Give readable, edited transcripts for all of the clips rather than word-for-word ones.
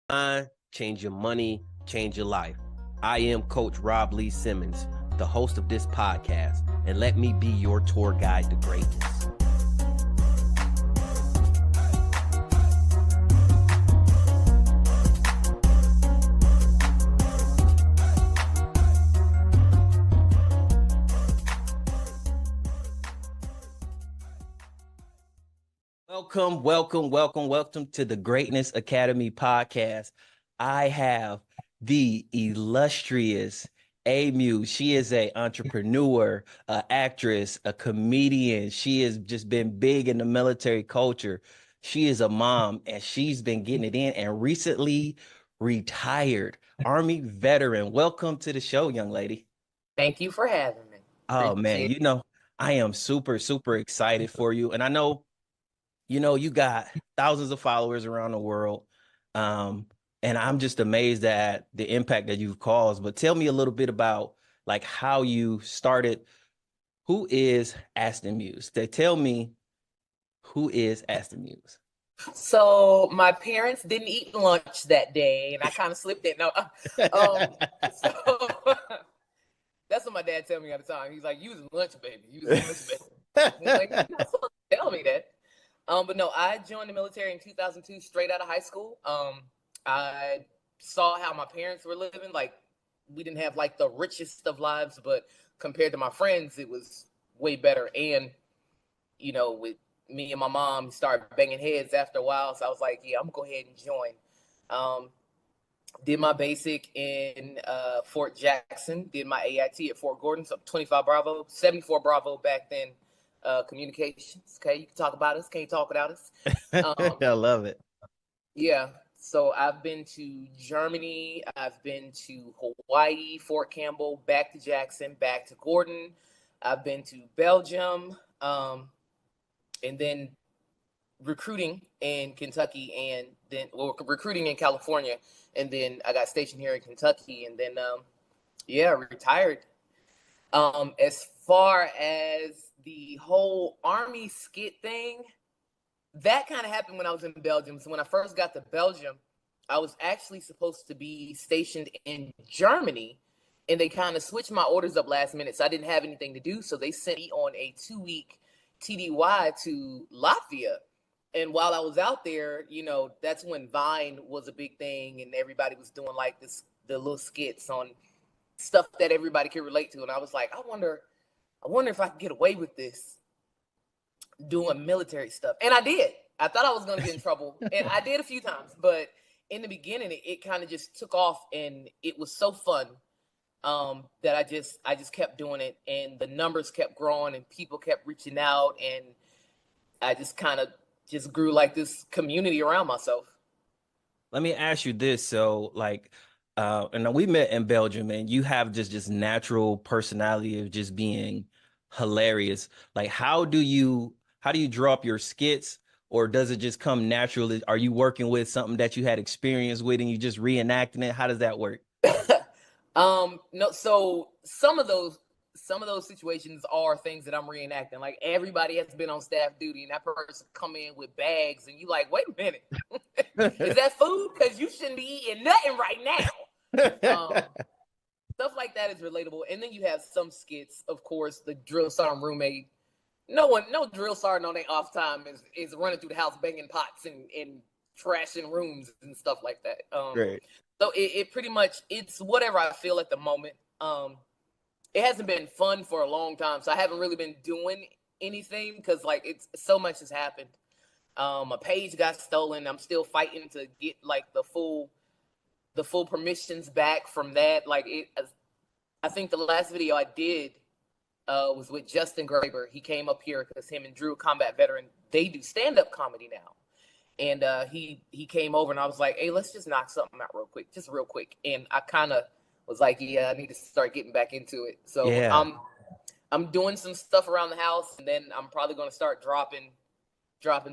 mind, change your money, change your life. I am Coach Rob Lee Simmons, the host of this podcast, and let me be your tour guide to greatness. Welcome to the Greatness Academy podcast. I have the illustrious Amuse. She is an entrepreneur, an actress, a comedian. She has just been big in the military culture. She is a mom, and she's been getting it in and recently retired. Army veteran. Welcome to the show, young lady. Thank you for having me. Oh man, Appreciate it. I am super excited for you. And I know you got thousands of followers around the world. Um, and I'm just amazed at the impact that you've caused. But tell me a little bit about like how you started. Who is Astin Muse? Tell me who is Astin Muse. So my parents didn't eat lunch that day, and I kind of slipped it. No, so that's what my dad tell me all the time. He's like, "You was a lunch baby. You was a lunch baby." He's like, "You're not supposed to tell me that." But no, I joined the military in 2002, straight out of high school. I saw how my parents were living. Like, we didn't have like the richest of lives, but compared to my friends, it was way better. And with me and my mom started banging heads after a while, so I was like, "Yeah, I'm gonna go ahead and join." Um, did my basic in Fort Jackson. Did my AIT at Fort Gordon. So 25 Bravo, 74 Bravo back then. Communications. Okay, you can talk about us. Can't talk without us. I love it. Yeah. So I've been to Germany. I've been to Hawaii, Fort Campbell, back to Jackson, back to Gordon. I've been to Belgium, and then recruiting in Kentucky, and then recruiting in California, and then I got stationed here in Kentucky, and then retired. As far as the whole Army skit thing, that kind of happened when I was in Belgium. So when I first got to Belgium, I was actually supposed to be stationed in Germany, and they kind of switched my orders up last minute, so I didn't have anything to do. So they sent me on a 2-week TDY to Latvia. And while I was out there, that's when Vine was a big thing, and everybody was doing like the little skits on stuff that everybody could relate to. And I was like, I wonder if I could get away with this doing military stuff. And I did. I thought I was going to get in trouble, and I did a few times, but in the beginning, it kind of just took off, and it was so fun that I just kept doing it, and the numbers kept growing, and people kept reaching out, and I just kind of just grew like this community around myself. Let me ask you this. So like, and we met in Belgium, and you have just this natural personality of just being hilarious. Like, how do you draw up your skits, or does it just come naturally? Are you working with something that you had experience with and you just reenacting it? How does that work? No, so some of those situations are things that I'm reenacting. Like, everybody has been on staff duty, and that person come in with bags, and you like, wait a minute, is that food? Because you shouldn't be eating nothing right now. Stuff like that is relatable. And then you have some skits, of course, the drill sergeant roommate. No drill sergeant on their off time is running through the house banging pots and trashing rooms and stuff like that. Great. So it pretty much, it's whatever I feel at the moment. It hasn't been fun for a long time, so I haven't really been doing anything because like it's so much has happened. My page got stolen. I'm still fighting to get like the full permissions back from that. Like I think the last video I did was with Justin Graber. He came up here because him and Drew, combat veteran, they do stand-up comedy now. And he came over, and I was like, hey, let's just knock something out just real quick. And I kind of was like, yeah, I need to start getting back into it. So Yeah. I'm doing some stuff around the house, and then I'm probably going to start dropping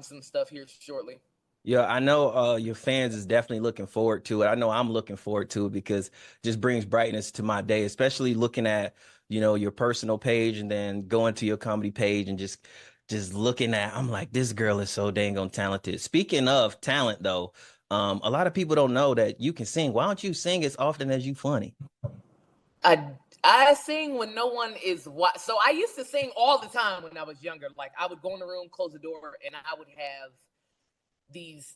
some stuff here shortly. Yeah, I know your fans is definitely looking forward to it. I know I'm looking forward to it because it just brings brightness to my day, especially looking at, your personal page and then going to your comedy page and just looking at, I'm like, this girl is so dang on talented. Speaking of talent though, A lot of people don't know that you can sing. Why don't you sing as often as you funny? I sing when no one is so I used to sing all the time when I was younger. Like I would go in the room, close the door, and I would have these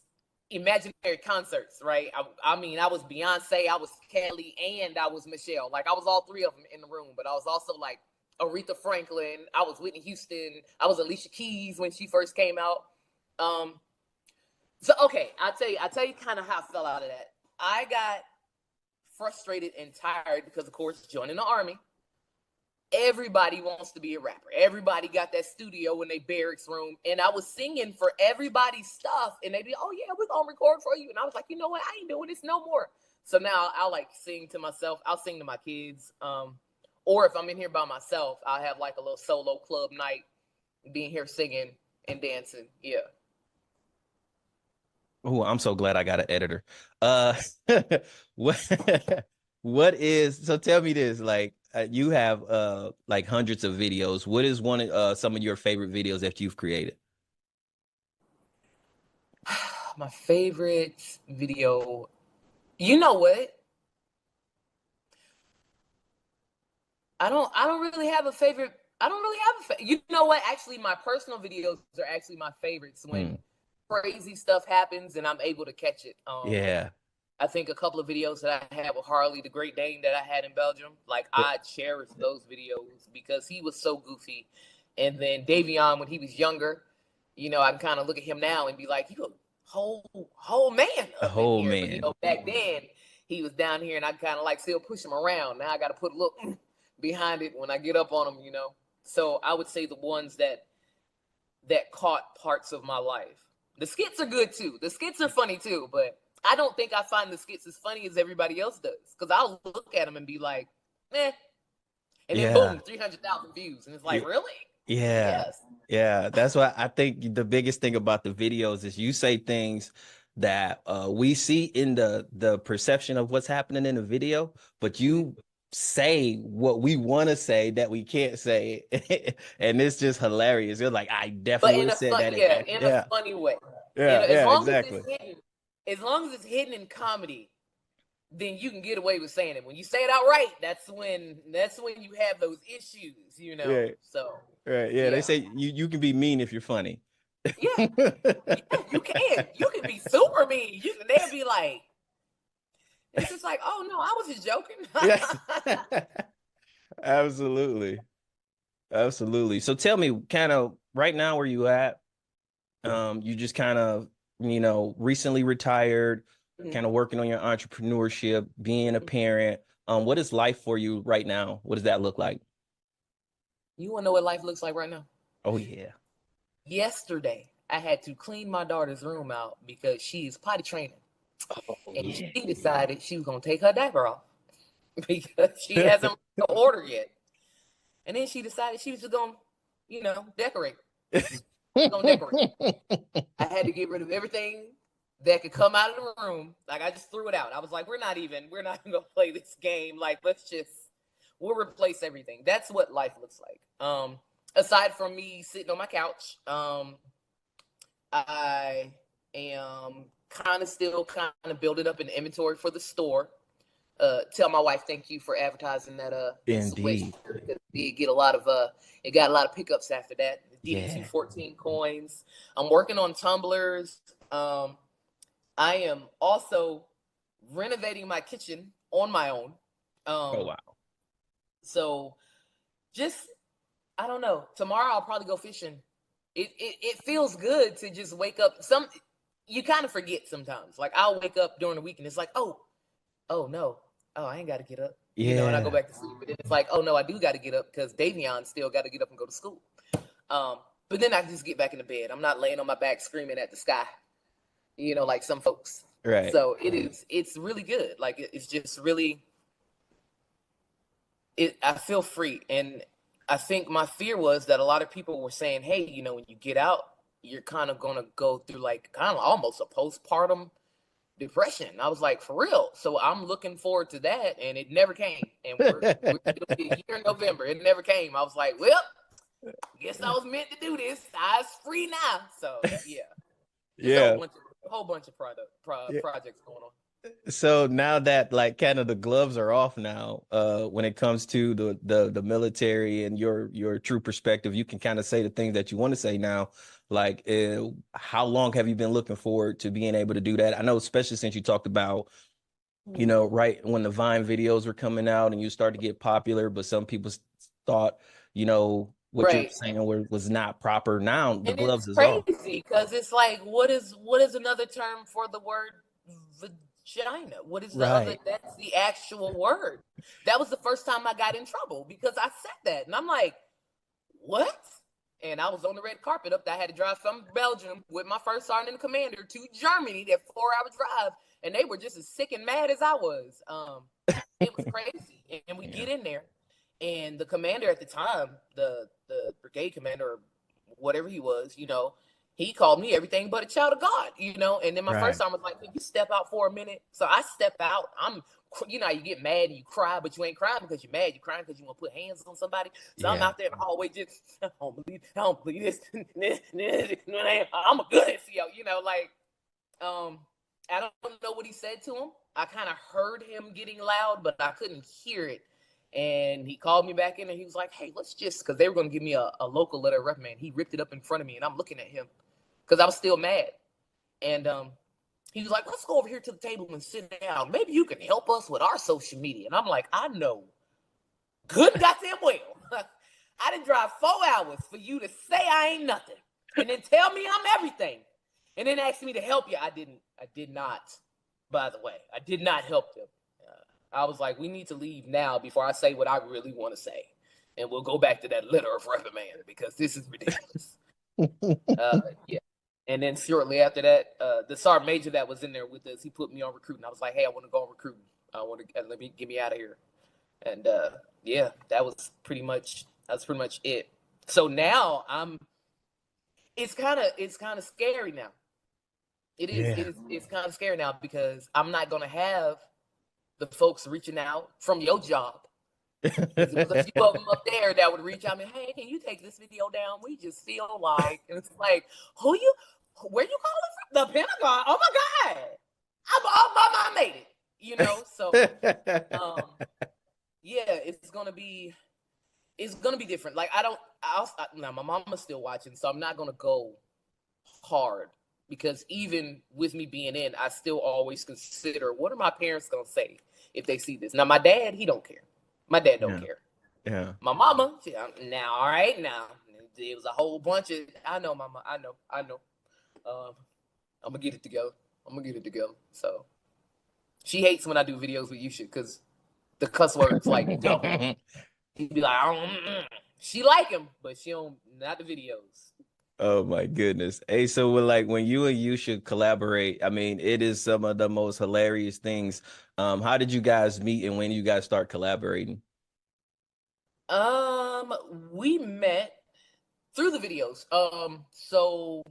imaginary concerts, right? I mean, I was Beyonce, I was Kelly, and I was Michelle. Like I was all three of them in the room, but I was also like Aretha Franklin, I was Whitney Houston, I was Alicia Keys when she first came out. So okay, I'll tell you kind of how I fell out of that. I got frustrated and tired because, of course, joining the Army, everybody wants to be a rapper. Everybody got that studio in their barracks room, and I was singing for everybody's stuff, and they'd be, oh yeah, we're gonna record for you, and I was like, you know what, I ain't doing this no more. So now I'll like sing to myself. I'll sing to my kids, or if I'm in here by myself, I'll have like a little solo club night, being here singing and dancing. Yeah. Oh, I'm so glad I got an editor. What what is so tell me this, like you have like hundreds of videos. What is one some of your favorite videos that you've created? My favorite video, you know what? I don't really have a favorite. I don't really have you know what? Actually, my personal videos are actually my favorites when crazy stuff happens and I'm able to catch it. Yeah. I think a couple of videos that I had with Harley, the Great Dane that I had in Belgium, like I cherish those videos because he was so goofy. And then Davion, when he was younger, you know, I can kind of look at him now and be like, you a whole man A up in whole here. But you man. know, back then he was down here and I kind of like still push him around. Now I got to put a little behind it when I get up on him, you know. So I would say the ones that caught parts of my life. The skits are good too. The skits are funny too, but I don't think I find the skits as funny as everybody else does. Because I'll look at them and be like, eh. And then Yeah. boom, 300,000 views. And it's like, really? Yeah. Yes. Yeah. That's why I think the biggest thing about the videos is you say things that we see in the perception of what's happening in the video, but you say what we want to say that we can't say. And it's just hilarious. You're like, I But definitely would in have a said fun, that in yeah, act. in a Yeah. funny way. And Yeah. Yeah. Exactly. as long as it's hidden in comedy, then you can get away with saying it. When you say it outright, that's when you have those issues, you know. Yeah. So Right. Yeah. They yeah. say you can be mean if you're funny. Yeah. Yeah, you can. You can be super mean. They'll be like, it's just like, oh no, I was just joking. Yeah. Absolutely. Absolutely. So tell me, kind of right now where you at? You just kind of, recently retired, kind of working on your entrepreneurship, being a parent. What is life for you right now? What does that look like? You want to know what life looks like right now? Oh yeah. Yesterday, I had to clean my daughter's room out because she's potty training. Oh And yeah. she decided she was going to take her diaper off because she hasn't ordered yet. And then she decided she was just going to, decorate. Going to decorate. I had to get rid of everything that could come out of the room. Like I just threw it out. I was like, we're not even gonna play this game. Like we'll replace everything. That's what life looks like. Aside from me sitting on my couch, I am still building up an inventory for the store. Tell my wife thank you for advertising that Indeed. it get a lot of it got a lot of pickups after that. Yeah. DD214 coins. I'm working on tumblers. I am also renovating my kitchen on my own. Oh wow. So just I don't know. Tomorrow I'll probably go fishing. It feels good to just wake up. You kind of forget sometimes. Like I'll wake up during the week and it's like, oh no, I ain't got to get up. Yeah. And I go back to sleep. But then it's like, oh no, I do got to get up because Davion still got to get up and go to school. But then I just get back in the bed. I'm not laying on my back screaming at the sky, like some folks. Right. So it's really good. Like it's just really, I feel free. And I think my fear was that a lot of people were saying, hey, when you get out, you're kind of going to go through like kind of almost a postpartum depression. I was like, for real. So I'm looking forward to that. And it never came. And it'll be a year in November. It never came. I was like, well, guess I was meant to do this. I was free now. So yeah. Yeah. a whole bunch of Yeah. projects going on. So now that like kind of the gloves are off now, when it comes to the military and your true perspective, you can kind of say the things that you want to say now. Like, how long have you been looking forward to being able to do that? I know, especially since you talked about, right when the Vine videos were coming out and you started to get popular, but some people thought, what you're Right. saying was not proper. Now the And it's gloves is off. crazy because it's like, what is another term for the word vagina? What is the other? Right. That's the actual word. That was the first time I got in trouble because I said that, and I'm like, what? And I was on the red carpet up there. I had to drive from Belgium with my first sergeant and commander to Germany, that 4-hour drive, and they were just as sick and mad as I was. It was crazy. And we Yeah. get in there, and the commander at the time, the brigade commander, or whatever he was, he called me everything but a child of God, And then my first Right. sergeant was like, "Can you step out for a minute?" So I step out. You get mad and you cry, but you ain't crying because you're mad. You're crying because you want to put hands on somebody. So I'm Yeah. out there in the hallway just, I don't believe this. I'm a good SEO, I don't know what he said to him. I kind of heard him getting loud, but I couldn't hear it. And he called me back in and he was like, "Hey, let's just," because they were going to give me a local letter of reprimand. He ripped it up in front of me and I'm looking at him because I was still mad. And he was like, "Let's go over here to the table and sit down. Maybe you can help us with our social media." And I'm like, I know good goddamn well. I didn't drive 4 hours for you to say I ain't nothing and then tell me I'm everything and then ask me to help you. I did not, by the way. I did not help them. I was like, we need to leave now before I say what I really want to say. And we'll go back to that letter of reprimand because this is ridiculous. Yeah. And then shortly after that, the sergeant major that was in there with us, he put me on recruiting. I was like, "Hey, I want to go on recruiting. I want to get me out of here." And yeah, that was pretty much it. So now it's kind of scary now. It is. Yeah. It's kind of scary now because I'm not gonna have the folks reaching out from your job. Because it was a few of them up there that would reach out and, "Hey, can you take this video down? We just feel like," and it's like, where you calling from? The Pentagon? Oh my God. My mom made it, so yeah, it's gonna be different. Like now my mama's still watching, so I'm not gonna go hard because even with me being in, I still always consider, what are my parents gonna say if they see this? Now my dad, he don't care. My dad don't Yeah. care. Yeah. My mama, now, all right, now it was a whole bunch of. I know, mama. I know. I'm gonna get it together. So she hates when I do videos with Yusha because the cuss words like double. He'd be like, she like him, but she don't, not the videos. Oh my goodness. Hey, so when you and you should collaborate, I mean, it is some of the most hilarious things. How did you guys meet and when you guys start collaborating? We met through the videos. So